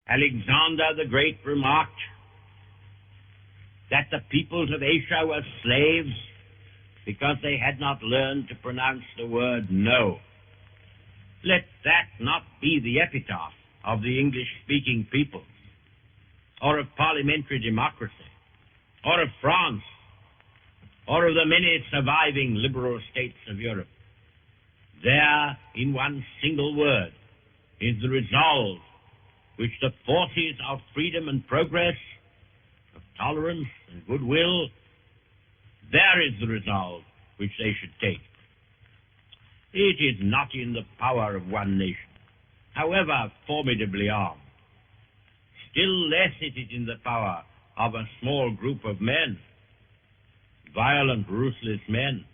Alexander the Great remarked that the peoples of Asia were slaves because they had not learned to pronounce the word no. Let that not be the epitaph of the English-speaking peoples, or of parliamentary democracy, or of France, or of the many surviving liberal states of Europe. There, in one single word, is the resolve which the forces of freedom and progress, of tolerance and goodwill, there is the resolve which they should take. It is not in the power of one nation, however formidably armed. Still less it is in the power of a small group of men, violent, ruthless men,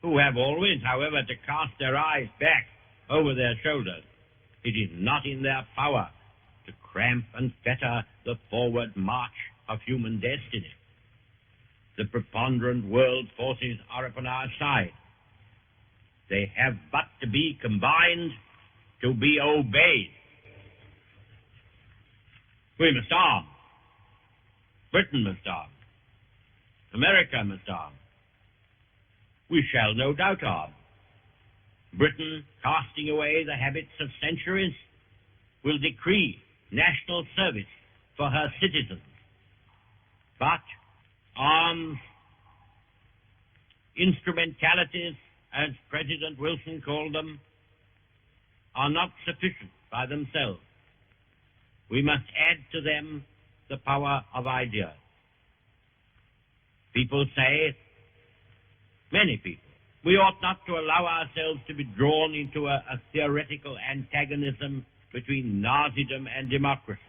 who have always, however, to cast their eyes back over their shoulders. It is not in their power to cramp and fetter the forward march of human destiny. The preponderant world forces are upon our side. They have but to be combined to be obeyed. We must arm. Britain must arm. America must arm. We shall no doubt arm. Britain, casting away the habits of centuries, will decree national service for her citizens. But arms, instrumentalities, as President Wilson called them, are not sufficient by themselves. We must add to them the power of ideas. People say, many people, we ought not to allow ourselves to be drawn into a theoretical antagonism between Nazism and democracy.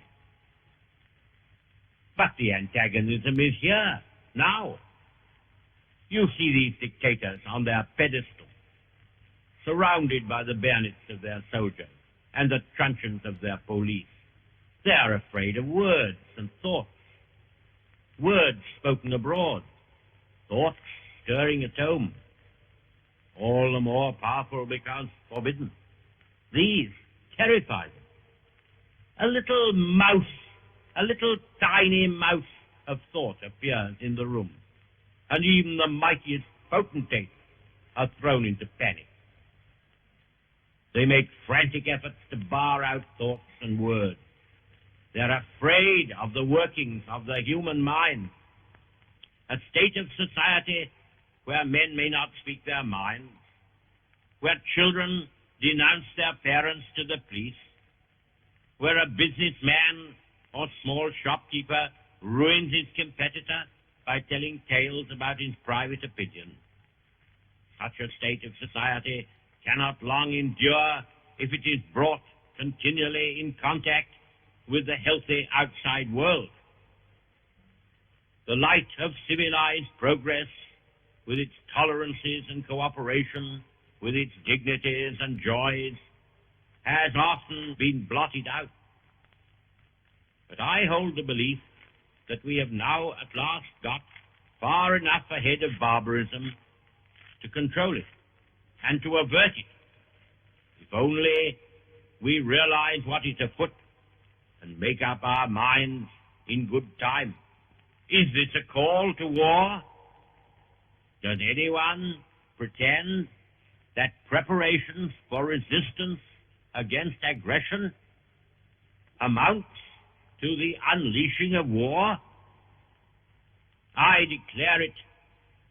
But the antagonism is here, now. You see these dictators on their pedestal, surrounded by the bayonets of their soldiers and the truncheons of their police. They are afraid of words and thoughts, words spoken abroad, thoughts stirring at home, all the more powerful because forbidden. These terrify them. A little mouse, a little tiny mouse of thought appears in the room, and even the mightiest potentates are thrown into panic. They make frantic efforts to bar out thoughts and words. They're afraid of the workings of the human mind. A state of society where men may not speak their minds, where children denounce their parents to the police, where a businessman or small shopkeeper ruins his competitor by telling tales about his private opinion. Such a state of society cannot long endure if it is brought continually in contact with the healthy outside world. The light of civilized progress, with its tolerances and cooperation, with its dignities and joys, has often been blotted out. But I hold the belief that we have now at last got far enough ahead of barbarism to control it and to avert it, if only we realize what is afoot and make up our minds in good time. Is this a call to war? Does anyone pretend that preparations for resistance against aggression amounts to the unleashing of war? I declare it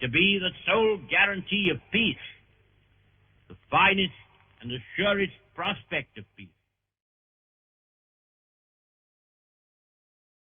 to be the sole guarantee of peace, the finest and the surest prospect of peace.